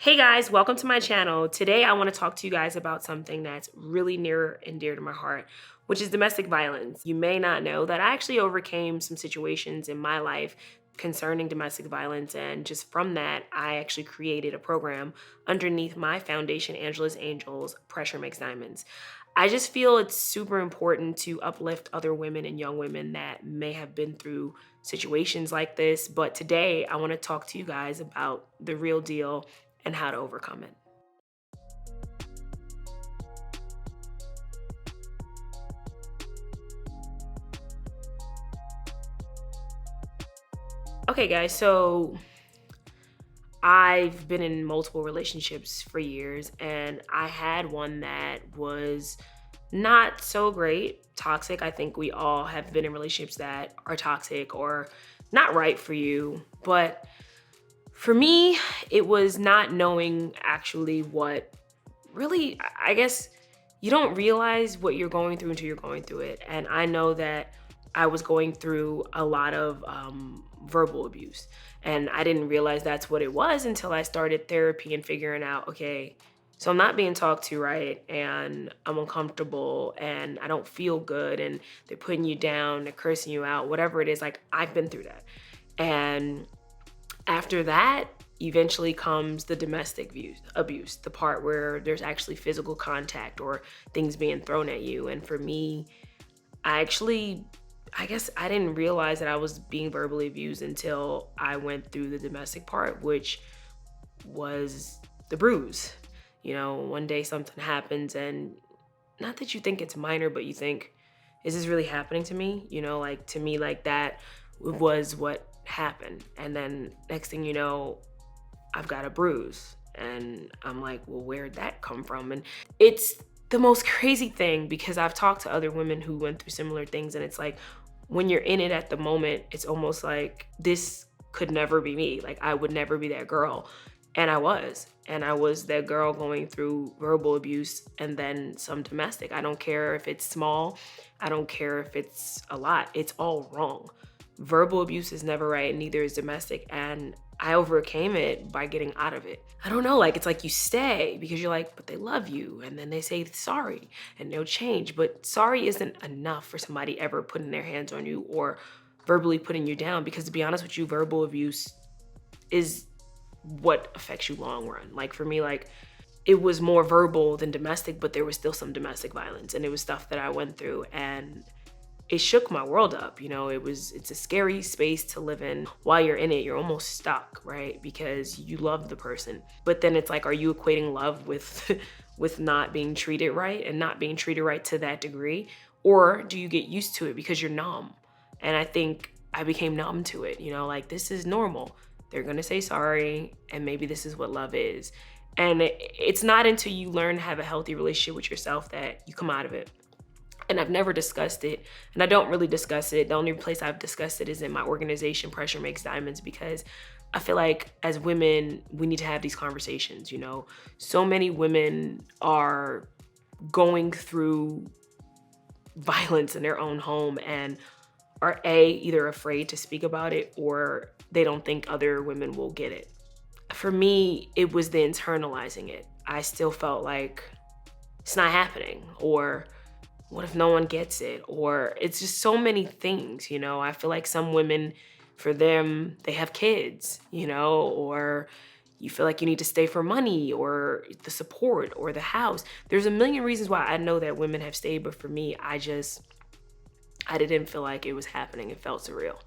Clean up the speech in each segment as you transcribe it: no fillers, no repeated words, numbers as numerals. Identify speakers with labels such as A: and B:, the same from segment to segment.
A: Hey guys, welcome to my channel. Today I want to talk to you guys about something that's really near and dear to my heart, which is domestic violence. You may not know that I actually overcame some situations in my life concerning domestic violence, and just from that, I actually created a program underneath my foundation, Angela's Angels, Pressure Makes Diamonds. I just feel it's super important to uplift other women and young women that may have been through situations like this. But today I want to talk to you guys about the real deal and how to overcome it. Okay, guys, so I've been in multiple relationships for years, and I had one that was not so great, toxic. I think we all have been in relationships that are toxic or not right for you. But for me, it was not knowing actually what really, I guess you don't realize what you're going through until you're going through it. And I know that I was going through a lot of verbal abuse. And I didn't realize that's what it was until I started therapy and figuring out, okay, so I'm not being talked to right, and I'm uncomfortable and I don't feel good, and they're putting you down, they're cursing you out, whatever it is. Like, I've been through that. And after that, eventually comes the domestic abuse, the part where there's actually physical contact or things being thrown at you. And for me, I guess I didn't realize that I was being verbally abused until I went through the domestic part, which was the bruise. You know, one day something happens, and not that you think it's minor, but you think, is this really happening to me? You know, like, to me, like, that was what happened. And then next thing you know, I've got a bruise. And I'm like, well, where'd that come from? And it's the most crazy thing, because I've talked to other women who went through similar things, and it's like, when you're in it at the moment, it's almost like this could never be me. Like, I would never be that girl. And I was. And I was that girl going through verbal abuse and then some domestic. I don't care if it's small. I don't care if it's a lot. It's all wrong. Verbal abuse is never right, neither is domestic. And I overcame it by getting out of it. I don't know, like, it's like you stay because you're like, but they love you. And then they say sorry and they'll change. But sorry isn't enough for somebody ever putting their hands on you or verbally putting you down. Because to be honest with you, verbal abuse is what affects you long run. Like, for me, like, it was more verbal than domestic, but there was still some domestic violence, and it was stuff that I went through, and it shook my world up. You know, it's a scary space to live in. While you're in it, you're almost stuck, right? Because you love the person. But then it's like, are you equating love with with not being treated right, and not being treated right to that degree? Or do you get used to it because you're numb? And I think I became numb to it, you know, like, this is normal. They're gonna say sorry, and maybe this is what love is. And it's not until you learn to have a healthy relationship with yourself that you come out of it. And I've never discussed it, and I don't really discuss it. The only place I've discussed it is in my organization, Pressure Makes Diamonds, because I feel like as women, we need to have these conversations, you know? So many women are going through violence in their own home and are either afraid to speak about it, or they don't think other women will get it. For me, it was the internalizing it. I still felt like it's not happening, or what if no one gets it? Or it's just so many things, you know? I feel like some women, for them, they have kids, you know, or you feel like you need to stay for money or the support or the house. There's a million reasons why I know that women have stayed, but for me, I didn't feel like it was happening. It felt surreal.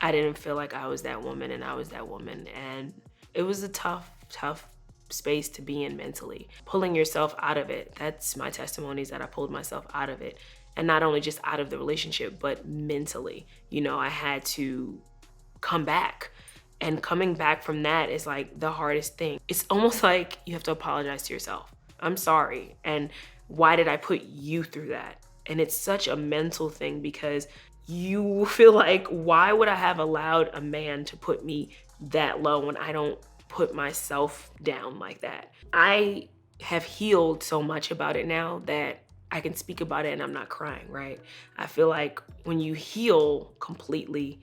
A: I didn't feel like I was that woman and I was that woman. And it was a tough space to be in mentally. Pulling yourself out of it. That's my testimony, is that I pulled myself out of it. And not only just out of the relationship, but mentally. You know, I had to come back. And coming back from that is like the hardest thing. It's almost like you have to apologize to yourself. I'm sorry. And why did I put you through that? And it's such a mental thing, because you feel like, why would I have allowed a man to put me that low when I don't put myself down like that? I have healed so much about it now that I can speak about it and I'm not crying, right? I feel like when you heal completely,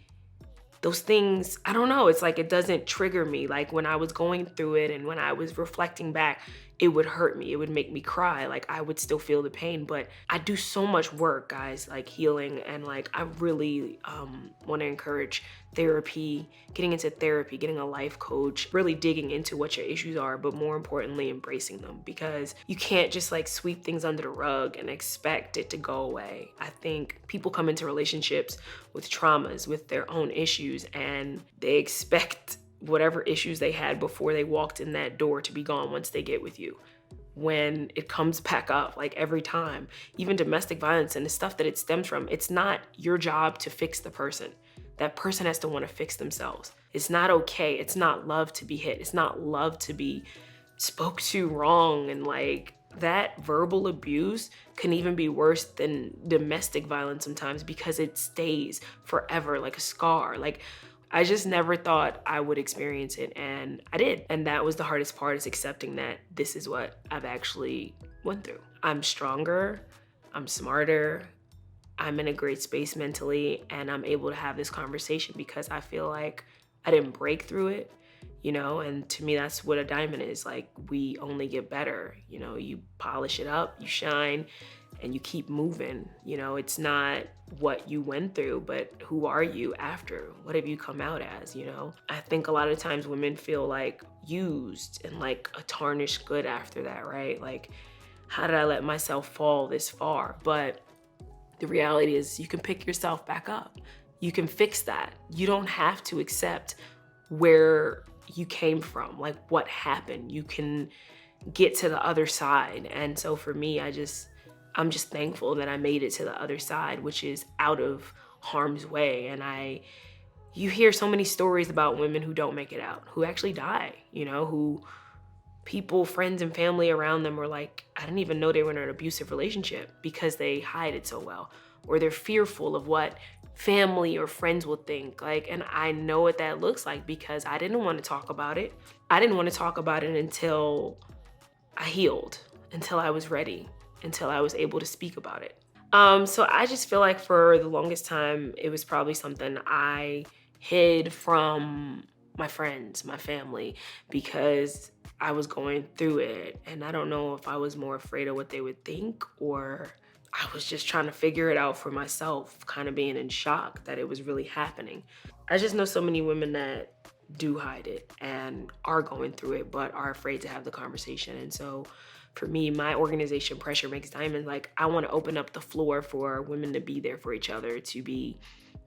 A: those things, I don't know, it's like it doesn't trigger me. Like when I was going through it and when I was reflecting back, it would hurt me. It would make me cry. Like I would still feel the pain, but I do so much work, guys, like healing. And like, I really want to encourage therapy, getting into therapy, getting a life coach, really digging into what your issues are, but more importantly, embracing them, because you can't just like sweep things under the rug and expect it to go away. I think people come into relationships with traumas, with their own issues, and they expect whatever issues they had before they walked in that door to be gone once they get with you. When it comes back up, like every time, even domestic violence and the stuff that it stems from, it's not your job to fix the person. That person has to want to fix themselves. It's not okay. It's not love to be hit. It's not love to be spoke to wrong. And like that verbal abuse can even be worse than domestic violence sometimes, because it stays forever like a scar. Like I just never thought I would experience it, and I did. And that was the hardest part, is accepting that this is what I've actually went through. I'm stronger, I'm smarter, I'm in a great space mentally, and I'm able to have this conversation because I feel like I didn't break through it, you know? And to me, that's what a diamond is. Like, we only get better, you know? You polish it up, you shine, and you keep moving. You know, it's not what you went through, but who are you after? What have you come out as, you know? I think a lot of times women feel like used and like a tarnished good after that, right? Like, how did I let myself fall this far? But the reality is you can pick yourself back up. You can fix that. You don't have to accept where you came from, like what happened. You can get to the other side. And so for me, I'm just thankful that I made it to the other side, which is out of harm's way. And you hear so many stories about women who don't make it out, who actually die, you know, who people, friends and family around them were like, I didn't even know they were in an abusive relationship, because they hide it so well, or they're fearful of what family or friends will think. Like, and I know what that looks like, because I didn't want to talk about it. I didn't want to talk about it until I healed, until I was ready, until I was able to speak about it. So I just feel like for the longest time, it was probably something I hid from my friends, my family, because I was going through it. And I don't know if I was more afraid of what they would think, or I was just trying to figure it out for myself, kind of being in shock that it was really happening. I just know so many women that do hide it and are going through it, but are afraid to have the conversation. And so for me, my organization, Pressure Makes Diamonds, like I want to open up the floor for women to be there for each other, to be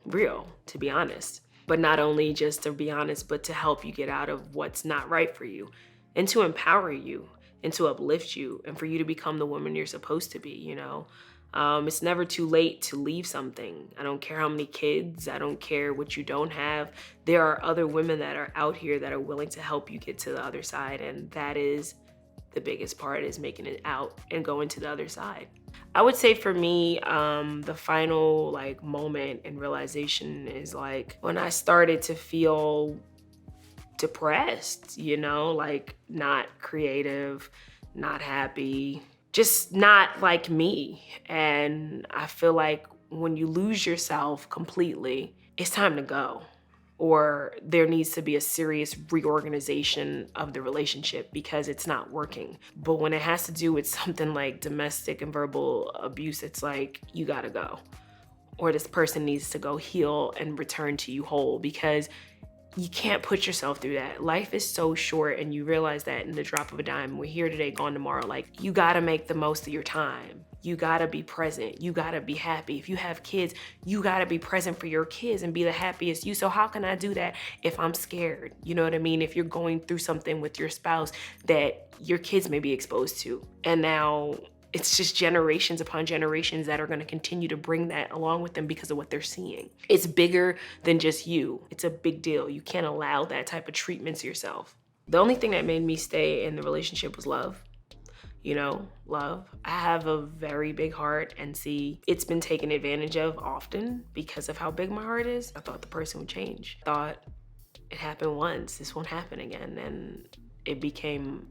A: real, to be honest. But not only just to be honest, but to help you get out of what's not right for you, and to empower you and to uplift you, and for you to become the woman you're supposed to be, you know? It's never too late to leave something. I don't care how many kids, I don't care what you don't have. There are other women that are out here that are willing to help you get to the other side, and that is the biggest part, is making it out and going to the other side. I would say for me, the final like moment and realization is like when I started to feel depressed, you know, like not creative, not happy, just not like me. And I feel like when you lose yourself completely, it's time to go. Or there needs to be a serious reorganization of the relationship, because it's not working. But when it has to do with something like domestic and verbal abuse, it's like, you gotta go. Or this person needs to go heal and return to you whole, because you can't put yourself through that. Life is so short, and you realize that in the drop of a dime. We're here today, gone tomorrow. Like, you gotta make the most of your time. You gotta be present. You gotta be happy. If you have kids, you gotta be present for your kids and be the happiest you. So how can I do that if I'm scared? You know what I mean? If you're going through something with your spouse that your kids may be exposed to, and now it's just generations upon generations that are gonna continue to bring that along with them because of what they're seeing. It's bigger than just you. It's a big deal. You can't allow that type of treatment to yourself. The only thing that made me stay in the relationship was love. You know, love. I have a very big heart, and see, it's been taken advantage of often because of how big my heart is. I thought the person would change. I thought it happened once, this won't happen again. And it became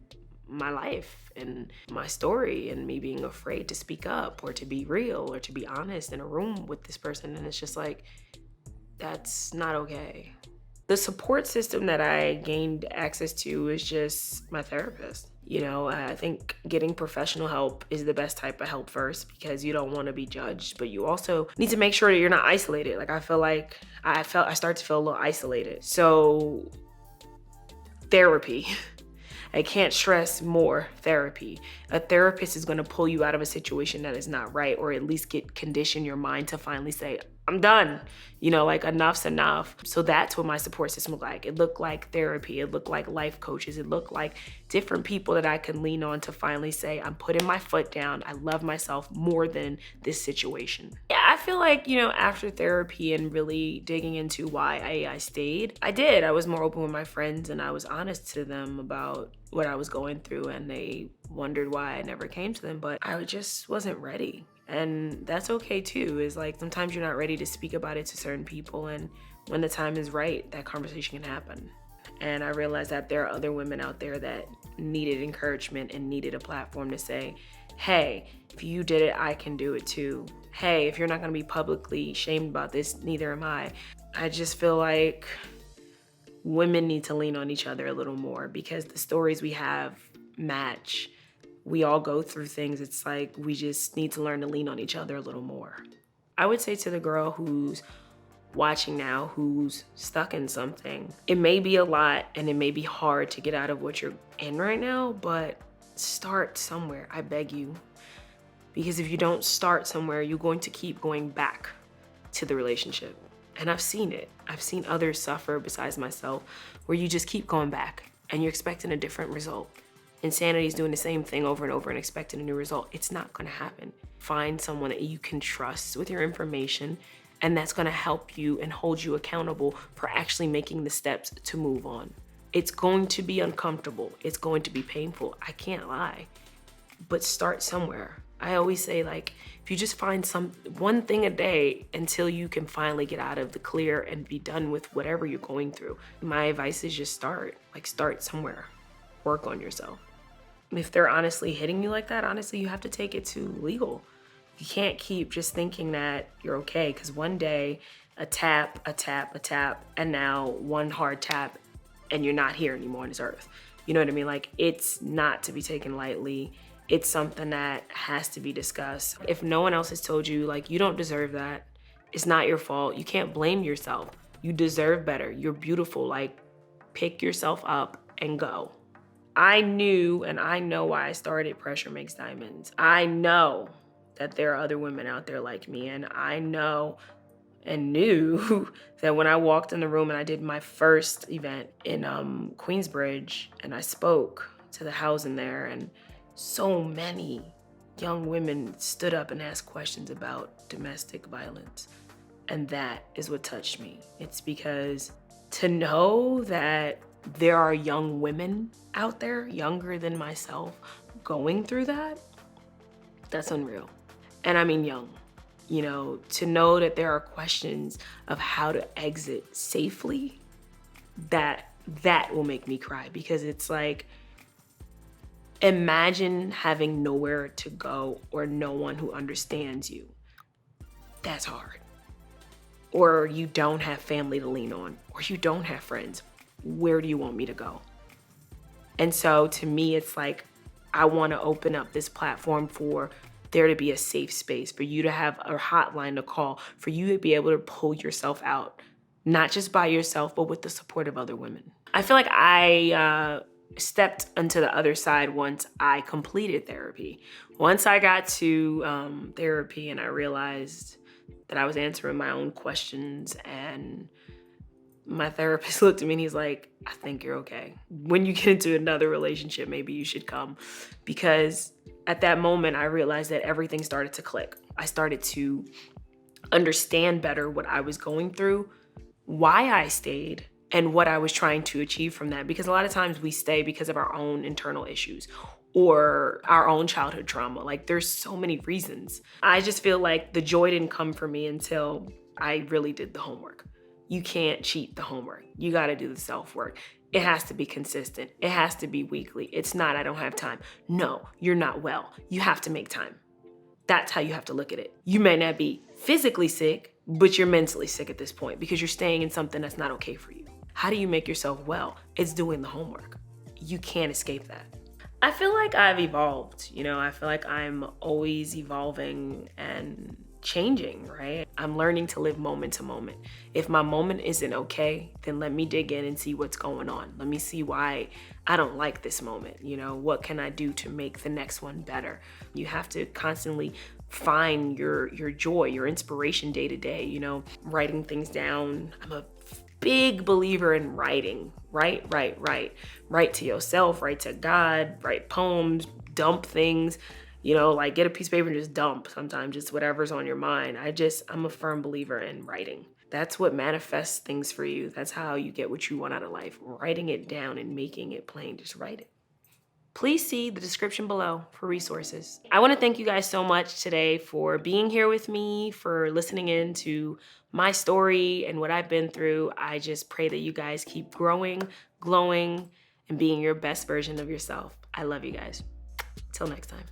A: my life and my story, and me being afraid to speak up or to be real or to be honest in a room with this person. And it's just like, That's not okay. The support system that I gained access to is just my therapist. You know, I think getting professional help is the best type of help first because you don't want to be judged, but you also need to make sure that you're not isolated. Like I start to feel a little isolated. So therapy. I can't stress more therapy. A therapist is going to pull you out of a situation that is not right, or at least condition your mind to finally say, I'm done. You know, like enough's enough. So that's what my support system looked like. It looked like therapy. It looked like life coaches. It looked like different people that I could lean on to finally say, I'm putting my foot down. I love myself more than this situation. Yeah, I feel like, you know, after therapy and really digging into why I stayed, I was more open with my friends and I was honest to them about what I was going through, and they wondered why I never came to them, but I just wasn't ready. And that's okay too, is like sometimes you're not ready to speak about it to certain people, and when the time is right, that conversation can happen. And I realized that there are other women out there that needed encouragement and needed a platform to say, hey, if you did it, I can do it too. Hey, if you're not gonna be publicly shamed about this, neither am I. I just feel like women need to lean on each other a little more because the stories we have match. We all go through things. It's like we just need to learn to lean on each other a little more. I would say to the girl who's watching now, who's stuck in something, it may be a lot and it may be hard to get out of what you're in right now, but start somewhere, I beg you. Because if you don't start somewhere, you're going to keep going back to the relationship. And I've seen it. I've seen others suffer besides myself, where you just keep going back and you're expecting a different result. Insanity is doing the same thing over and over and expecting a new result. It's not gonna happen. Find someone that you can trust with your information, and that's gonna help you and hold you accountable for actually making the steps to move on. It's going to be uncomfortable. It's going to be painful. I can't lie, but start somewhere. I always say, like, if you just find one thing a day until you can finally get out of the clear and be done with whatever you're going through. My advice is just start somewhere. Work on yourself. If they're honestly hitting you like that, honestly, you have to take it to legal. You can't keep just thinking that you're okay, because one day a tap, and now one hard tap and you're not here anymore on this earth. You know what I mean? Like, it's not to be taken lightly. It's something that has to be discussed. If no one else has told you, like, you don't deserve that, it's not your fault. You can't blame yourself. You deserve better. You're beautiful. Like, pick yourself up and go. I knew and I know why I started Pressure Makes Diamonds. I know that there are other women out there like me, and I know and knew that when I walked in the room and I did my first event in Queensbridge and I spoke to the housing there, and so many young women stood up and asked questions about domestic violence. And that is what touched me. It's because to know that there are young women out there, younger than myself, going through that, that's unreal. And I mean young. You know, to know that there are questions of how to exit safely, that will make me cry, because it's like, imagine having nowhere to go or no one who understands you. That's hard. Or you don't have family to lean on, or you don't have friends. Where do you want me to go? And so to me, it's like, I want to open up this platform for there to be a safe space, for you to have a hotline to call, for you to be able to pull yourself out, not just by yourself, but with the support of other women. I feel like I stepped onto the other side once I completed therapy. Once I got to therapy and I realized that I was answering my own questions, and my therapist looked at me and he's like, I think you're okay. When you get into another relationship, maybe you should come. Because at that moment, I realized that everything started to click. I started to understand better what I was going through, why I stayed, and what I was trying to achieve from that. Because a lot of times we stay because of our own internal issues or our own childhood trauma. Like, there's so many reasons. I just feel like the joy didn't come for me until I really did the homework. You can't cheat the homework. You gotta do the self-work. It has to be consistent. It has to be weekly. It's not, I don't have time. No, you're not well. You have to make time. That's how you have to look at it. You may not be physically sick, but you're mentally sick at this point because you're staying in something that's not okay for you. How do you make yourself well? It's doing the homework. You can't escape that. I feel like I've evolved, I feel like I'm always evolving and changing, right? I'm learning to live moment to moment. If my moment isn't okay, then let me dig in and see what's going on. Let me see why I don't like this moment. What can I do to make the next one better? You have to constantly find your joy, your inspiration day to day, writing things down. I'm a big believer in writing. Write to yourself, write to God, write poems, dump things, like get a piece of paper and just dump sometimes, just whatever's on your mind. I'm a firm believer in writing. That's what manifests things for you. That's how you get what you want out of life. Writing it down and making it plain. Just write it. Please see the description below for resources. I want to thank you guys so much today for being here with me, for listening in to my story and what I've been through. I just pray that you guys keep growing, glowing, and being your best version of yourself. I love you guys. Till next time.